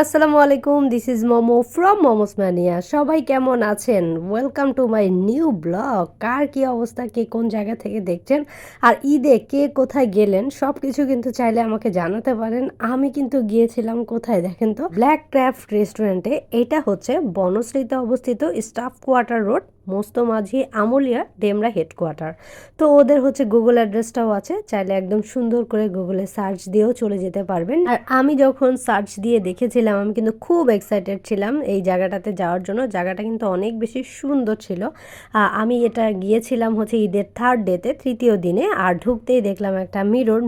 আসসালামু আলাইকুম, this is Momo from Momos Mania. সবাই কেমন আছেন? Welcome to my new blog. কার কি অবস্থা, কে কোন জায়গা থেকে দেখছেন, আর ঈদে কে কোথায় গেলেন, সব কিছু কিন্তু চাইলে আমাকে জানাতে পারেন। আমি কিন্তু গিয়েছিলাম কোথায় দেখেন তো, ব্ল্যাক ক্রাফট রেস্টুরেন্টে। এটা হচ্ছে বনশ্রীতে অবস্থিত, স্টাফ কোয়ার্টার রোড, মস্ত মাঝি, আমুলিয়া, ডেমরা হেডকোয়ার্টার। তো ওদের হচ্ছে গুগল অ্যাড্রেসটাও আছে, চাইলে একদম সুন্দর করে গুগলে সার্চ দিয়েও চলে যেতে পারবেন। আর আমি যখন সার্চ দিয়ে দেখেছিলাম, আমি কিন্তু খুব এক্সাইটেড ছিলাম এই জায়গাটাতে যাওয়ার জন্য। জায়গাটা কিন্তু অনেক বেশি সুন্দর ছিল। আমি এটা গিয়েছিলাম হচ্ছে ঈদের থার্ড ডেতে, তৃতীয় দিনে। আর ঢুকতেই দেখলাম একটা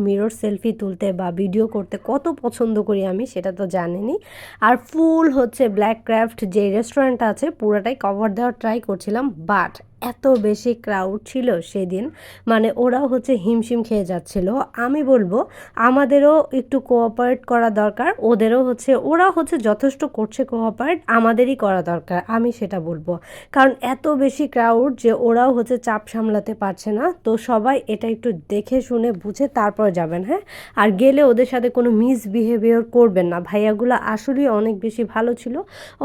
মিরর সেলফি তুলতে বা ভিডিও করতে কত পছন্দ করি আমি, সেটা তো জানেনই। আর ফুল হচ্ছে ব্ল্যাক ক্রাফট যে রেস্টুরেন্টটা আছে পুরোটাই কভার দেওয়ার ট্রাই করছিলাম, বাট এত বেশি ক্রাউড ছিল সেদিন, মানে ওরাও হচ্ছে হিমশিম খেয়ে যাচ্ছিল। আমি বলবো আমাদেরও একটু কোঅপারেট করা দরকার, ওদেরও হচ্ছে, ওরাও হচ্ছে যথেষ্ট করছে কোঅপারেট, আমাদেরই করা দরকার, আমি সেটা বলবো। কারণ এত বেশি ক্রাউড যে ওরাও হচ্ছে চাপ সামলাতে পারছে না। তো সবাই এটা একটু দেখে শুনে বুঝে তারপর যাবেন, হ্যাঁ। আর গেলে ওদের সাথে কোনো মিসবিহেভিয়ার করবেন না। ভাইয়াগুলো আসলেই অনেক বেশি ভালো ছিল,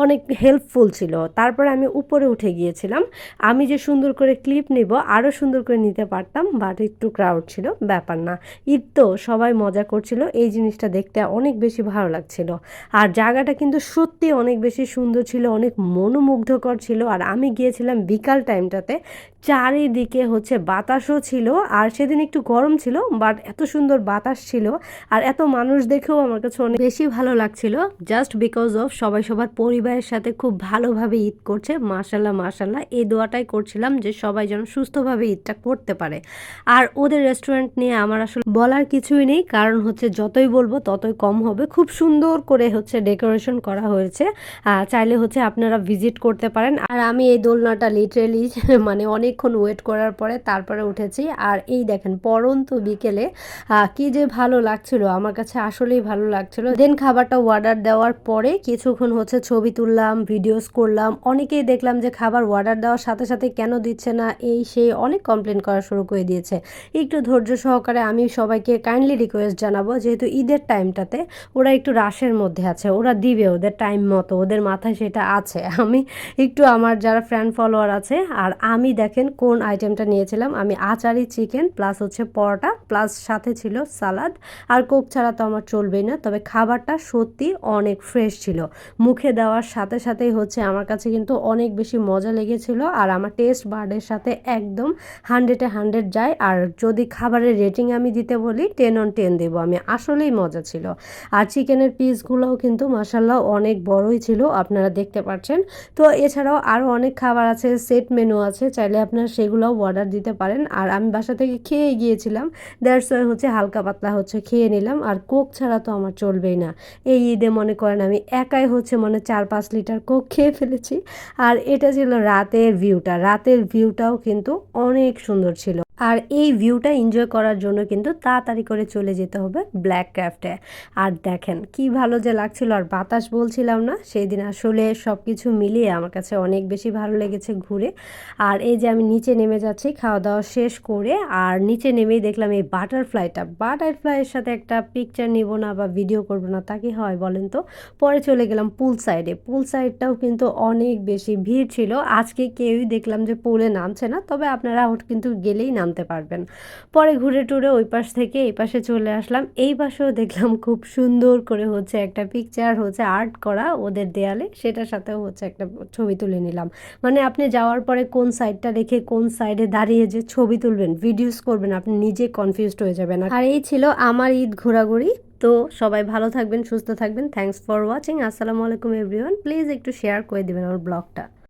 অনেক হেল্পফুল ছিল। তারপরে আমি উপরে উঠে গিয়েছিলাম। আমি যে সুন্দর করে ক্লিপ নিব, আরও সুন্দর করে নিতে পারতাম, বাট একটু ক্রাউড ছিল, ব্যাপার না। ঈদ তো, সবাই মজা করছিল, এই জিনিসটা দেখতে অনেক বেশি ভালো লাগছিল। আর জায়গাটা কিন্তু সত্যি অনেক বেশি সুন্দর ছিল, অনেক মনোমুগ্ধকর ছিল। আর আমি গিয়েছিলাম বিকাল টাইমটাতে, চারিদিকে হচ্ছে বাতাসও ছিল। আর সেদিন একটু গরম ছিল, বাট এত সুন্দর বাতাস ছিল। আর এত মানুষ দেখেও আমার কাছে অনেক বেশি ভালো লাগছিল, জাস্ট বিকজ অফ সবাই সবার পরিবারের সাথে খুব ভালোভাবে ঈদ করছে। মাশাল্লাহ মাশাল্লাহ, এই দোয়াটাই করছিলাম যে সবাই যেন সুস্থভাবে ঈদটা করতে পারে। আর ওদের রেস্টুরেন্ট নিয়ে আমার আসলে বলার কিছুই নেই, কারণ হচ্ছে যতই বলবো ততই কম হবে। খুব সুন্দর করে হচ্ছে ডেকোরেশন করা হয়েছে, চাইলে হচ্ছে আপনারা ভিজিট করতে পারেন। আর আমি এই দোলনাটা লিটারেলি মানে অনেকক্ষণ ওয়েট করার পরে তারপরে উঠেছি। আর এই দেখেন পরন্ত বিকেলে কি যে ভালো লাগছিল, আমার কাছে আসলেই ভালো লাগছিল। দেন খাবারটা অর্ডার দেওয়ার পরে কিছুক্ষণ হচ্ছে ছবি তুললাম, ভিডিওস করলাম। অনেকেই দেখলাম যে খাবার অর্ডার দেওয়ার সাথে সাথে কেন দিচ্ছে না, এই সেই অনেক কমপ্লেন করা শুরু করে দিয়েছে। একটু ধৈর্য সহকারে আমি সবাইকে কাইন্ডলি রিকোয়েস্ট জানাবো, যেহেতু ঈদের টাইমটাতে ওরা একটু রাশের মধ্যে আছে, ওরা দিবে ওদের টাইম মতো, ওদের মাথায় সেটা আছে। আমি একটু, আমার যারা ফ্যান ফলোয়ার আছে, আর আমি দেখেন কোন আইটেমটা নিয়েছিলাম, আমি আচারি চিকেন প্লাস হচ্ছে পরোটা প্লাস সাথে ছিল সালাদ। আর কোক ছাড়া তো আমার চলবেই না। তবে খাবারটা সত্যি অনেক ফ্রেশ ছিল, মুখে দেওয়ার সাথে সাথেই হচ্ছে আমার কাছে কিন্তু অনেক বেশি মজা লেগেছিল। আর আমার টেস্ট বার্ডের সাথে একদম 100-এ 100 যায়। আর যদি খাবারের রেটিং আমি দিতে বলি 10/10 দেবো আমি, আসলেই মজা ছিল। আর চিকেনের পিসগুলোও কিন্তু মাশাল্লাহ অনেক বড়ই ছিল, আপনারা দেখতে পাচ্ছেন। তো এছাড়াও আরও অনেক খাবার আছে, সেট মেনু আছে, চাইলে আপনারা সেগুলোও অর্ডার দিতে পারেন। আর আমি বাসা থেকে খেয়ে গিয়েছিলাম, দ্যাটস ওয়াই হচ্ছে হালকা পাতলা হচ্ছে খেয়ে নিলাম। আর কোক ছাড়া তো আমার চলবেই না। এই ঈদে মনে করেন আমি একাই হচ্ছে 4-5 লিটার কোক খেয়ে ফেলেছি। আর এটা ছিল রাতের ভিউটা, রাতের ভিউটাও কিন্তু অনেক সুন্দর ছিল। আর এই ভিউটা এনজয় করার জন্য কিন্তু তাড়াতাড়ি করে চলে যেতে হবে ব্ল্যাক ক্রাফটে। আর দেখেন কি ভালো যে লাগছিল, আর বাতাস বলছিলাম না সেই দিন, আসলে সব কিছু মিলিয়ে আমার কাছে অনেক বেশি ভালো লেগেছে ঘুরে। আর এই যে আমি নিচে নেমে যাচ্ছি খাওয়া দাওয়া শেষ করে, আর নিচে নেমেই দেখলাম এই বাটারফ্লাইয়ের সাথে একটা পিকচার নিব না বা ভিডিও করব না, তা কি হয় বলেন তো। পরে চলে গেলাম পুল সাইডে, পুল সাইডটাও কিন্তু অনেক বেশি ভিড় ছিল। আজকে কেউই দেখলাম যে পুলে নামছে না, তবে আপনারা কিন্তু গেলেই নামতে পারবেন। পরে ঘুরে টুরে ওই পাশ থেকে এই পাশে চলে আসলাম। এই পাশেও দেখলাম খুব সুন্দর করে হচ্ছে একটা পিকচার হচ্ছে আর্ট করা ওদের দেয়ালে, সেটার সাথেও হচ্ছে একটা ছবি তুলে নিলাম। মানে আপনি যাওয়ার পরে কোন সাইডটা রেখে কোন সাইডে দাঁড়িয়ে যে ছবি তুলবেন, ভিডিওস করবেন, আপনি নিজে কনফিউজড হয়ে যাবেন। আর এই ছিল আমার ঈদ ঘোরাঘুরি। তো সবাই ভালো থাকবেন, সুস্থ থাকবেন। Thanks for watching. আসসালামু আলাইকুম এভরিওয়ান। প্লিজ একটু শেয়ার করে দিবেন আমার ব্লগটা।